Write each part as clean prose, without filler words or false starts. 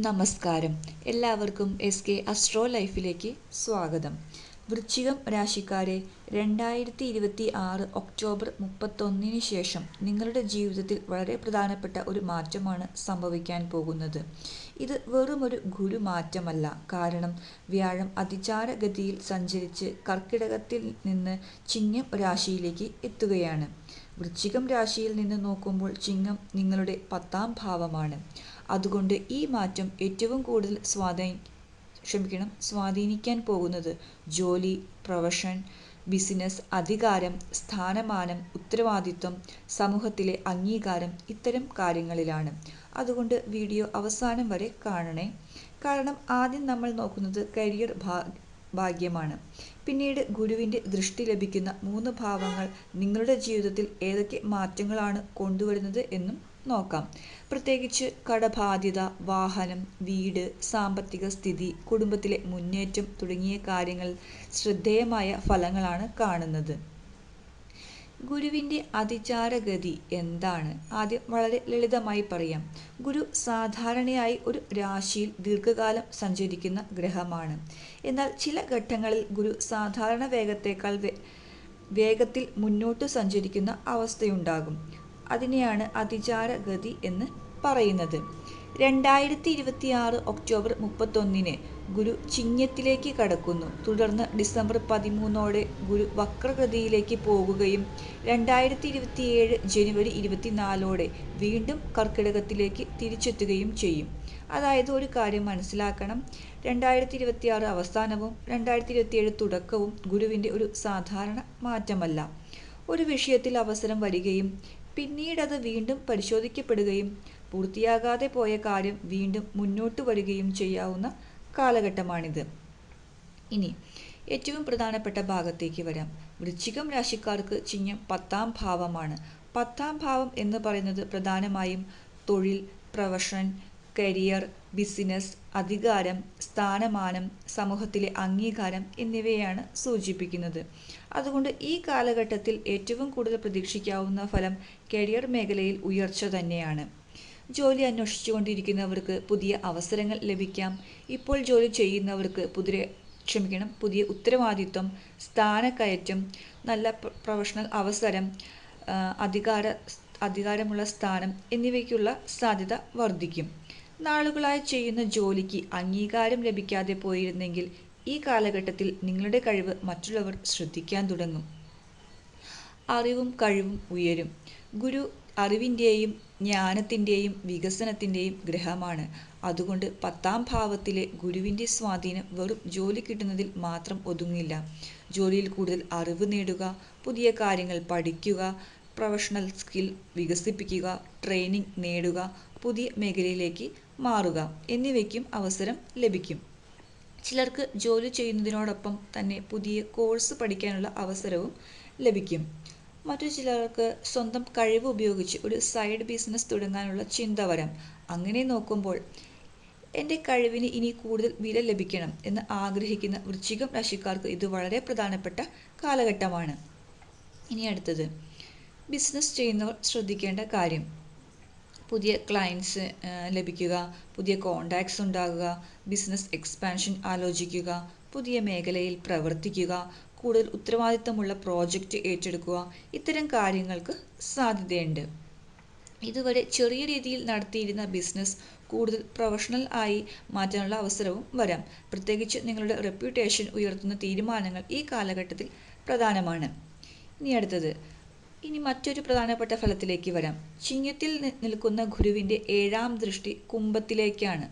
നമസ്കാരം. എല്ലാവർക്കും SK astro ലൈഫിലേക്ക് സ്വാഗതം. വൃശ്ചികം രാശിക്കാരെ 2026 ഒക്ടോബർ 31 ശേഷം നിങ്ങളുടെ ജീവിതത്തിൽ വളരെ പ്രധാനപ്പെട്ട ഒരു മാറ്റമാണ് സംഭവിക്കാൻ പോകുന്നത്. ഇത് വെറുമൊരു ഗുരുമാറ്റമല്ല. കാരണം വ്യാഴം അതിചാരഗതിയിൽ സഞ്ചരിച്ച് കർക്കിടകത്തിൽ നിന്ന് ചിങ്ങം രാശിയിലേക്ക് എത്തുകയാണ്. വൃശ്ചികം രാശിയിൽ നിന്ന് നോക്കുമ്പോൾ ചിങ്ങം നിങ്ങളുടെ 10ാം ഭാവമാണ്. അതുകൊണ്ട് ഈ മാറ്റം ഏറ്റവും കൂടുതൽ സ്വാധീനിക്കാൻ പോകുന്നത് ജോലി, പ്രൊഫഷൻ, ബിസിനസ്, അധികാരം, സ്ഥാനമാനം, ഉത്തരവാദിത്വം, സമൂഹത്തിലെ അംഗീകാരം ഇത്തരം കാര്യങ്ങളിലാണ്. അതുകൊണ്ട് വീഡിയോ അവസാനം വരെ കാണണേ. കാരണം ആദ്യം നമ്മൾ നോക്കുന്നത് കരിയർ ഭാഗ്യമാണ്. പിന്നീട് ഗുരുവിൻ്റെ ദൃഷ്ടി ലഭിക്കുന്ന 3 ഭാവങ്ങൾ നിങ്ങളുടെ ജീവിതത്തിൽ ഏതൊക്കെ മാറ്റങ്ങളാണ് കൊണ്ടുവരുന്നത് എന്നും നോക്കാം. പ്രത്യേകിച്ച് കടബാധ്യത, വാഹനം, വീട്, സാമ്പത്തിക സ്ഥിതി, കുടുംബത്തിലെ മുന്നേറ്റം തുടങ്ങിയ കാര്യങ്ങളിൽ ശ്രദ്ധേയമായ ഫലങ്ങളാണ് കാണുന്നത്. ഗുരുവിൻ്റെ അതിചാരഗതി എന്താണ്? ആദ്യം വളരെ ലളിതമായി പറയാം. ഗുരു സാധാരണയായി ഒരു രാശിയിൽ ദീർഘകാലം സഞ്ചരിക്കുന്ന ഗ്രഹമാണ്. എന്നാൽ ചില ഘട്ടങ്ങളിൽ ഗുരു സാധാരണ വേഗത്തേക്കാൾ വേഗത്തിൽ മുന്നോട്ട് സഞ്ചരിക്കുന്ന അവസ്ഥയുണ്ടാകും. അതിനെയാണ് അതിചാരഗതി എന്ന് പറയുന്നത്. 2026 ഒക്ടോബർ 31 ഗുരു ചിങ്ങത്തിലേക്ക് കടക്കുന്നു. തുടർന്ന് ഡിസംബർ 13 ഗുരു വക്രഗതിയിലേക്ക് പോകുകയും 2027 ജനുവരി 24 വീണ്ടും കർക്കിടകത്തിലേക്ക് തിരിച്ചെത്തുകയും ചെയ്യും. അതായത് ഒരു കാര്യം മനസ്സിലാക്കണം, 2026 അവസാനവും 2027 തുടക്കവും ഗുരുവിൻ്റെ ഒരു സാധാരണ മാറ്റമല്ല. ഒരു വിഷയത്തിൽ അവസരം വരികയും പിന്നീടത് വീണ്ടും പരിശോധിക്കപ്പെടുകയും പൂർത്തിയാകാതെ പോയ കാര്യം വീണ്ടും മുന്നോട്ട് വരികയും ചെയ്യാവുന്ന കാലഘട്ടമാണിത്. ഇനി ഏറ്റവും പ്രധാനപ്പെട്ട ഭാഗത്തേക്ക് വരാം. വൃശ്ചികം രാശിക്കാർക്ക് ചിങ്ങം 10ാം ഭാവമാണ്. 10ാം ഭാവം എന്ന് പറയുന്നത് പ്രധാനമായും തൊഴിൽ, പ്രൊഫഷൻ, കരിയർ, ബിസിനസ്, അധികാരം, സ്ഥാനമാനം, സമൂഹത്തിലെ അംഗീകാരം എന്നിവയാണ് സൂചിപ്പിക്കുന്നത്. അതുകൊണ്ട് ഈ കാലഘട്ടത്തിൽ ഏറ്റവും കൂടുതൽ പ്രതീക്ഷിക്കാവുന്ന ഫലം കരിയർ മേഖലയിൽ ഉയർച്ച തന്നെയാണ്. ജോലി അന്വേഷിച്ചുകൊണ്ടിരിക്കുന്നവർക്ക് പുതിയ അവസരങ്ങൾ ലഭിക്കാം. ഇപ്പോൾ ജോലി ചെയ്യുന്നവർക്ക് പുതിയ ഉത്തരവാദിത്വം, സ്ഥാനക്കയറ്റം, നല്ല പ്രൊഫഷണൽ അവസരം, അധികാരമുള്ള സ്ഥാനം എന്നിവയ്ക്കുള്ള സാധ്യത വർദ്ധിക്കും. നാളുകളായി ചെയ്യുന്ന ജോലിക്ക് അംഗീകാരം ലഭിക്കാതെ പോയിരുന്നെങ്കിൽ ഈ കാലഘട്ടത്തിൽ നിങ്ങളുടെ കഴിവ് മറ്റുള്ളവർ ശ്രദ്ധിക്കാൻ തുടങ്ങും. അറിവും കഴിവും ഉയരും. ഗുരു അറിവിൻ്റെയും ജ്ഞാനത്തിൻ്റെയും വികസനത്തിൻ്റെയും ഗ്രഹമാണ്. അതുകൊണ്ട് 10ാം ഭാവത്തിലെ ഗുരുവിൻ്റെ സ്വാധീനം വെറും ജോലി കിട്ടുന്നതിൽ മാത്രം ഒതുങ്ങില്ല. ജോലിയിൽ കൂടുതൽ അറിവ് നേടുക, പുതിയ കാര്യങ്ങൾ പഠിക്കുക, പ്രൊഫഷണൽ സ്കിൽ വികസിപ്പിക്കുക, ട്രെയിനിങ് നേടുക, പുതിയ മേഖലയിലേക്ക് മാറുക എന്നിവയ്ക്കും അവസരം ലഭിക്കും. ചിലർക്ക് ജോലി ചെയ്യുന്നതിനോടൊപ്പം തന്നെ പുതിയ കോഴ്സ് പഠിക്കാനുള്ള അവസരവും ലഭിക്കും. മറ്റു ചിലർക്ക് സ്വന്തം കഴിവ് ഉപയോഗിച്ച് ഒരു സൈഡ് ബിസിനസ് തുടങ്ങാനുള്ള ചിന്ത വരാം. അങ്ങനെ നോക്കുമ്പോൾ എൻ്റെ കഴിവിന് ഇനി കൂടുതൽ വില ലഭിക്കണം എന്ന് ആഗ്രഹിക്കുന്ന വൃശ്ചികം രാശിക്കാർക്ക് ഇത് വളരെ പ്രധാനപ്പെട്ട കാലഘട്ടമാണ്. ഇനി അടുത്തത് ബിസിനസ് ചെയ്യുന്നവർ ശ്രദ്ധിക്കേണ്ട കാര്യം. പുതിയ ക്ലയൻസ് ലഭിക്കുക, പുതിയ കോണ്ടാക്ട്സ് ഉണ്ടാകുക, ബിസിനസ് എക്സ്പാൻഷൻ ആലോചിക്കുക, പുതിയ മേഖലയിൽ പ്രവർത്തിക്കുക, കൂടുതൽ ഉത്തരവാദിത്തമുള്ള പ്രോജക്റ്റ് ഏറ്റെടുക്കുക, ഇത്തരം കാര്യങ്ങൾക്ക് സാധ്യതയുണ്ട്. ഇതുവരെ ചെറിയ രീതിയിൽ നടത്തിയിരുന്ന ബിസിനസ് കൂടുതൽ പ്രൊഫഷണൽ ആയി മാറ്റാനുള്ള അവസരവും വരാം. പ്രത്യേകിച്ച് നിങ്ങളുടെ റെപ്യൂട്ടേഷൻ ഉയർത്തുന്ന തീരുമാനങ്ങൾ ഈ കാലഘട്ടത്തിൽ പ്രധാനമാണ്. ഇനി മറ്റൊരു പ്രധാനപ്പെട്ട ഫലത്തിലേക്ക് വരാം. ചിങ്ങത്തിൽ നിൽക്കുന്ന ഗുരുവിൻ്റെ 7ാം ദൃഷ്ടി കുംഭത്തിലേക്കാണ്.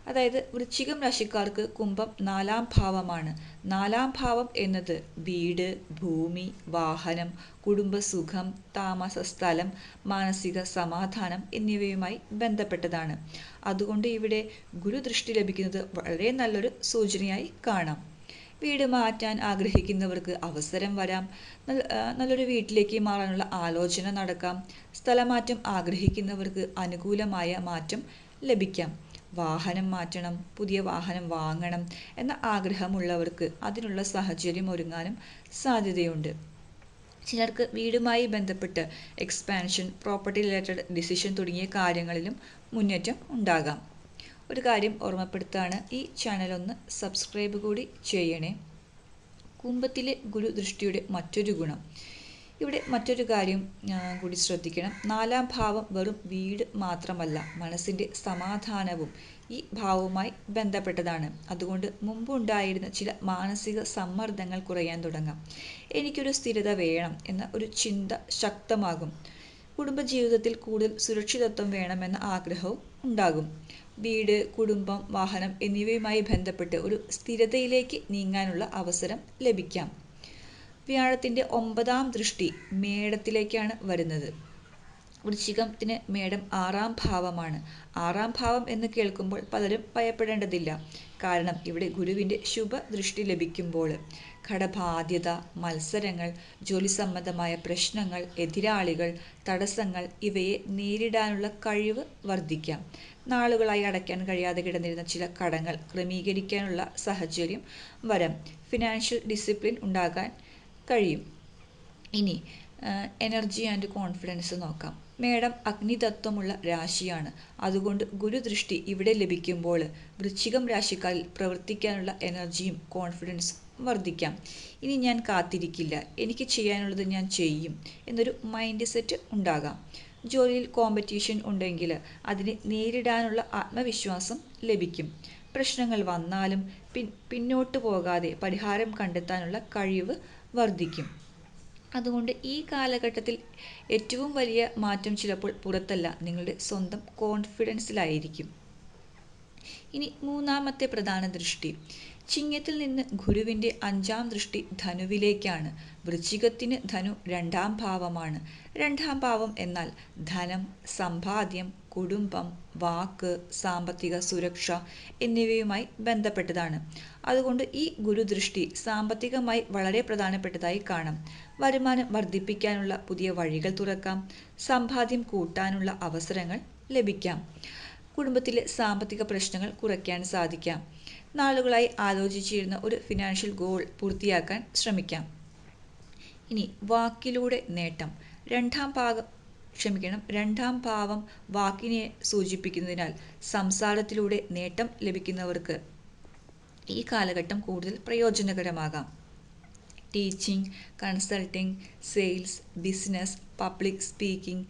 അതായത് വൃശ്ചികം രാശിക്കാർക്ക് കുംഭം 4ാം ഭാവമാണ്. 4ാം ഭാവം എന്നത് വീട്, ഭൂമി, വാഹനം, കുടുംബസുഖം, താമസ സ്ഥലം, മാനസിക സമാധാനം എന്നിവയുമായി ബന്ധപ്പെട്ടതാണ്. അതുകൊണ്ട് ഇവിടെ ഗുരുദൃഷ്ടി ലഭിക്കുന്നത് വളരെ നല്ലൊരു സൂചനയായി കാണാം. വീട് മാറ്റാൻ ആഗ്രഹിക്കുന്നവർക്ക് അവസരം വരാം. നല്ലൊരു വീട്ടിലേക്ക് മാറാനുള്ള ആലോചന നടക്കാം. സ്ഥലമാറ്റം ആഗ്രഹിക്കുന്നവർക്ക് അനുകൂലമായ മാറ്റം ലഭിക്കാം. വാഹനം മാറ്റണം, പുതിയ വാഹനം വാങ്ങണം എന്ന ആഗ്രഹമുള്ളവർക്ക് അതിനുള്ള സാഹചര്യം ഒരുങ്ങാനും സാധ്യതയുണ്ട്. ചിലർക്ക് വീടുമായി ബന്ധപ്പെട്ട് എക്സ്പാൻഷൻ, പ്രോപ്പർട്ടി റിലേറ്റഡ് ഡിസിഷൻ തുടങ്ങിയ കാര്യങ്ങളിലും മുന്നേറ്റം ഉണ്ടാകാം. ഒരു കാര്യം ഓർമ്മപ്പെടുത്താണ്, ഈ ചാനൽ ഒന്ന് സബ്സ്ക്രൈബ് കൂടി ചെയ്യണേ. കുംഭത്തിലെ ഗുരുദൃഷ്ടിയുടെ മറ്റൊരു ഗുണം. ഇവിടെ മറ്റൊരു കാര്യം കൂടി ശ്രദ്ധിക്കണം. 4-ാം ഭാവം വെറും വീട് മാത്രമല്ല, മനസ്സിൻ്റെ സമാധാനവും ഈ ഭാവവുമായി ബന്ധപ്പെട്ടതാണ്. അതുകൊണ്ട് മുമ്പുണ്ടായിരുന്ന ചില മാനസിക സമ്മർദ്ദങ്ങൾ കുറയാൻ തുടങ്ങാം. എനിക്കൊരു സ്ഥിരത വേണം എന്ന ഒരു ചിന്ത ശക്തമാകും. കുടുംബജീവിതത്തിൽ കൂടുതൽ സുരക്ഷിതത്വം വേണമെന്ന ആഗ്രഹവും ഉണ്ടാകും. വീട്, കുടുംബം, വാഹനം എന്നിവയുമായി ബന്ധപ്പെട്ട് ഒരു സ്ഥിരതയിലേക്ക് നീങ്ങാനുള്ള അവസരം ലഭിക്കാം. വ്യാഴത്തിൻ്റെ 9-ാം ദൃഷ്ടി മേടത്തിലേക്കാണ് വരുന്നത്. വൃശ്ചികത്തിന് മേടം 6-ാം ഭാവമാണ്. 6-ാം ഭാവം എന്ന് കേൾക്കുമ്പോൾ പലരും ഭയപ്പെടേണ്ടതില്ല. കാരണം ഇവിടെ ഗുരുവിൻ്റെ ശുഭദൃഷ്ടി ലഭിക്കുമ്പോൾ കടബാധ്യത, മത്സരങ്ങൾ, ജോലി സംബന്ധമായ പ്രശ്നങ്ങൾ, എതിരാളികൾ, തടസ്സങ്ങൾ ഇവയെ നേരിടാനുള്ള കഴിവ് വർദ്ധിക്കാം. നാളുകളായി അടയ്ക്കാൻ കഴിയാതെ കിടന്നിരുന്ന ചില കടങ്ങൾ ക്രമീകരിക്കാനുള്ള സാഹചര്യം വരാം. ഫിനാൻഷ്യൽ ഡിസിപ്ലിൻ ഉണ്ടാകാൻ കഴിയും. ഇനി എനർജി ആൻഡ് കോൺഫിഡൻസ് നോക്കാം. മേടം അഗ്നിതത്വമുള്ള രാശിയാണ്. അതുകൊണ്ട് ഗുരുദൃഷ്ടി ഇവിടെ ലഭിക്കുമ്പോൾ വൃശ്ചികം രാശിക്കാരിൽ പ്രവർത്തിക്കാനുള്ള എനർജിയും കോൺഫിഡൻസും വർദ്ധിക്കാം. ഇനി ഞാൻ കാത്തിരിക്കില്ല, എനിക്ക് ചെയ്യാനുള്ളത് ഞാൻ ചെയ്യും എന്നൊരു മൈൻഡ് സെറ്റ് ഉണ്ടാകാം. ജോലിയിൽ കോമ്പറ്റീഷൻ ഉണ്ടെങ്കിൽ അതിനെ നേരിടാനുള്ള ആത്മവിശ്വാസം ലഭിക്കും. പ്രശ്നങ്ങൾ വന്നാലും പിന്നോട്ട് പോകാതെ പരിഹാരം കണ്ടെത്താനുള്ള കഴിവ് വർദ്ധിക്കും. അതുകൊണ്ട് ഈ കാലഘട്ടത്തിൽ ഏറ്റവും വലിയ മാറ്റം ചിലപ്പോൾ പുറത്തല്ല, നിങ്ങളുടെ സ്വന്തം കോൺഫിഡൻസിലായിരിക്കും. ഇനി 3-ാമത്തെ പ്രധാന ദൃഷ്ടി. ചിങ്ങത്തിൽ നിന്ന് ഗുരുവിൻ്റെ 5-ാം ദൃഷ്ടി ധനുവിലേക്കാണ്. വൃശ്ചികത്തിന് ധനു 2-ാം ഭാവമാണ്. 2-ാം ഭാവം എന്നാൽ ധനം, സമ്പാദ്യം, കുടുംബം, വാക്ക്, സാമ്പത്തിക സുരക്ഷ എന്നിവയുമായി ബന്ധപ്പെട്ടതാണ്. അതുകൊണ്ട് ഈ ഗുരുദൃഷ്ടി സാമ്പത്തികമായി വളരെ പ്രധാനപ്പെട്ടതായി കാണാം. വരുമാനം വർദ്ധിപ്പിക്കാനുള്ള പുതിയ വഴികൾ തുറക്കാം. സമ്പാദ്യം കൂട്ടാനുള്ള അവസരങ്ങൾ ലഭിക്കാം. കുടുംബത്തിലെ സാമ്പത്തിക പ്രശ്നങ്ങൾ കുറയ്ക്കാൻ സാധിക്കാം. നാളുകളായി ആലോചിച്ചിരുന്ന ഒരു ഫിനാൻഷ്യൽ ഗോൾ പൂർത്തിയാക്കാൻ ശ്രമിക്കാം. ഇനി വാക്കിലൂടെ നേട്ടം. 2-ാം ഭാവം വാക്കിനെ സൂചിപ്പിക്കുന്നതിനാൽ സംസാരത്തിലൂടെ നേട്ടം ലഭിക്കുന്നവർക്ക് ഈ കാലഘട്ടം കൂടുതൽ പ്രയോജനകരമാകാം. Teaching, consulting, sales, business, public speaking,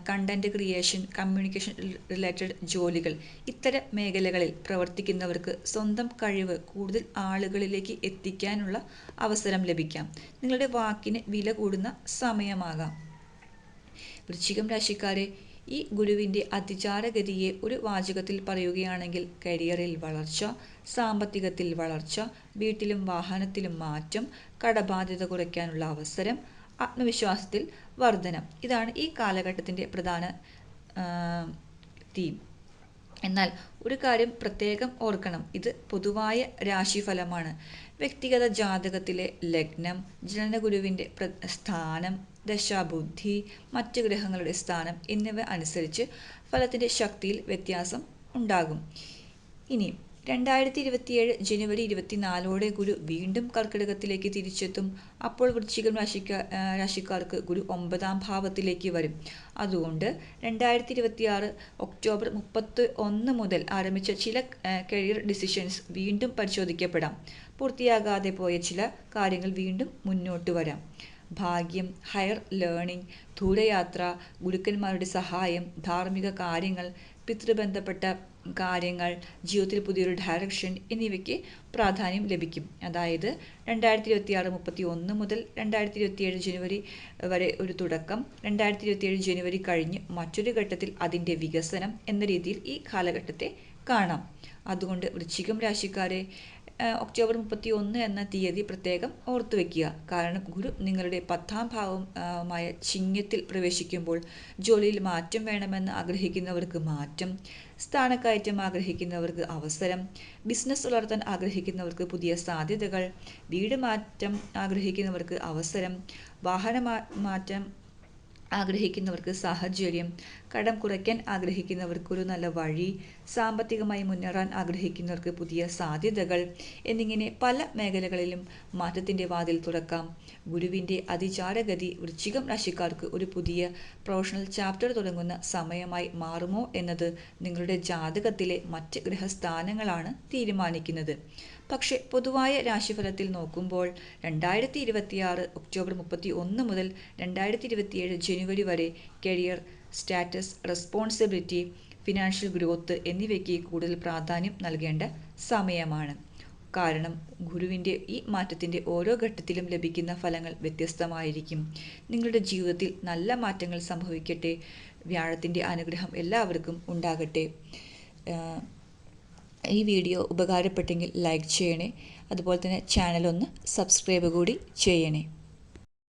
content creation, communication related ജോലികൾ, ഇത്തരം മേഖലകളിൽ പ്രവർത്തിക്കുന്നവർക്ക് സ്വന്തം കഴിവ് കൂടുതൽ ആളുകളിലേക്ക് എത്തിക്കാനുള്ള അവസരം ലഭിക്കാം. നിങ്ങളുടെ വാക്കിന് വില കൂടുന്ന സമയമാകാം. വൃശ്ചികം രാശിക്കാരെ, ഈ ഗുരുവിൻ്റെ അതിചാരഗതിയെ ഒരു വാചകത്തിൽ പറയുകയാണെങ്കിൽ കരിയറിൽ വളർച്ച, സാമ്പത്തികത്തിൽ വളർച്ച, വീട്ടിലും വാഹനത്തിലും മാറ്റം, കടബാധ്യത കുറയ്ക്കാനുള്ള അവസരം, ആത്മവിശ്വാസത്തിൽ വർധനം. ഇതാണ് ഈ കാലഘട്ടത്തിൻ്റെ പ്രധാന തീം. എന്നാൽ ഒരു കാര്യം പ്രത്യേകം ഓർക്കണം, ഇത് പൊതുവായ രാശിഫലമാണ്. വ്യക്തിഗത ജാതകത്തിലെ ലഗ്നം, ജനനഗുരുവിൻ്റെ സ്ഥാനം, ദശാബുദ്ധി, മറ്റ് ഗ്രഹങ്ങളുടെ സ്ഥാനം എന്നിവ അനുസരിച്ച് ഫലത്തിൻ്റെ ശക്തിയിൽ വ്യത്യാസം ഉണ്ടാകും. ഇനി 2027 ജനുവരി 24 ഗുരു വീണ്ടും കർക്കിടകത്തിലേക്ക് തിരിച്ചെത്തും. അപ്പോൾ വൃശ്ചികം രാശിക്കാർക്ക് ഗുരു 9-ാം ഭാവത്തിലേക്ക് വരും. അതുകൊണ്ട് 2026 ഒക്ടോബർ 31 മുതൽ ആരംഭിച്ച ചില കരിയർ ഡിസിഷൻസ് വീണ്ടും പരിശോധിക്കപ്പെടാം. പൂർത്തിയാകാതെ പോയ ചില കാര്യങ്ങൾ വീണ്ടും മുന്നോട്ട് വരാം. ഭാഗ്യം, ഹയർ ലേണിംഗ്, ദൂരയാത്ര, ഗുരുക്കന്മാരുടെ സഹായം, ധാർമ്മിക കാര്യങ്ങൾ, പിതൃബന്ധപ്പെട്ട കാര്യങ്ങൾ, ജീവിതത്തിൽ പുതിയൊരു ഡയറക്ഷൻ എന്നിവയ്ക്ക് പ്രാധാന്യം ലഭിക്കും. അതായത് 2026 31 മുതൽ 2027 ജനുവരി വരെ ഒരു തുടക്കം, 2027 ജനുവരി കഴിഞ്ഞ് മറ്റൊരു ഘട്ടത്തിൽ അതിൻ്റെ വികസനം എന്ന രീതിയിൽ ഈ കാലഘട്ടത്തെ കാണാം. അതുകൊണ്ട് വൃശ്ചികം രാശിക്കാരെ, ഒക്ടോബർ 31 എന്ന തീയതി പ്രത്യേകം ഓർത്തു വയ്ക്കുക. കാരണം ഗുരു നിങ്ങളുടെ 10-ാം ഭാവമായ ചിങ്ങത്തിൽ പ്രവേശിക്കുമ്പോൾ ജോലിയിൽ മാറ്റം വേണമെന്ന് ആഗ്രഹിക്കുന്നവർക്ക് മാറ്റം, സ്ഥാനക്കയറ്റം ആഗ്രഹിക്കുന്നവർക്ക് അവസരം, ബിസിനസ് വളർത്താൻ ആഗ്രഹിക്കുന്നവർക്ക് പുതിയ സാധ്യതകൾ, വീട് മാറ്റം ആഗ്രഹിക്കുന്നവർക്ക് അവസരം, വാഹന മാറ്റം ആഗ്രഹിക്കുന്നവർക്ക് സാഹചര്യം, കടം കുറയ്ക്കാൻ ആഗ്രഹിക്കുന്നവർക്കൊരു നല്ല വഴി, സാമ്പത്തികമായി മുന്നേറാൻ ആഗ്രഹിക്കുന്നവർക്ക് പുതിയ സാധ്യതകൾ എന്നിങ്ങനെ പല മേഖലകളിലും മാറ്റത്തിൻ്റെ വാതിൽ തുറക്കാം. ഗുരുവിൻ്റെ അതിചാരഗതി വൃശ്ചികം രാശിക്കാർക്ക് ഒരു പുതിയ പ്രൊഫഷണൽ ചാപ്റ്റർ തുടങ്ങുന്ന സമയമായി മാറുമോ എന്നത് നിങ്ങളുടെ ജാതകത്തിലെ മറ്റ് ഗ്രഹസ്ഥാനങ്ങളാണ് തീരുമാനിക്കുന്നത്. പക്ഷേ പൊതുവായ രാശിഫലത്തിൽ നോക്കുമ്പോൾ 2026 ഒക്ടോബർ 31 മുതൽ 2027 ജനുവരി വരെ career, status, responsibility, financial growth എന്നിവയ്ക്ക് കൂടുതൽ പ്രാധാന്യം നൽകേണ്ട സമയമാണ്. കാരണം ഗുരുവിൻ്റെ ഈ മാറ്റത്തിൻ്റെ ഓരോ ഘട്ടത്തിലും ലഭിക്കുന്ന ഫലങ്ങൾ വ്യത്യസ്തമായിരിക്കും. നിങ്ങളുടെ ജീവിതത്തിൽ നല്ല മാറ്റങ്ങൾ സംഭവിക്കട്ടെ. വ്യാഴത്തിൻ്റെ അനുഗ്രഹം എല്ലാവർക്കും ഉണ്ടാകട്ടെ. ഈ വീഡിയോ ഉപകാരപ്പെട്ടെങ്കിൽ ലൈക്ക് ചെയ്യണേ. അതുപോലെ തന്നെ ചാനൽ ഒന്ന് സബ്സ്ക്രൈബ് കൂടി ചെയ്യണേ.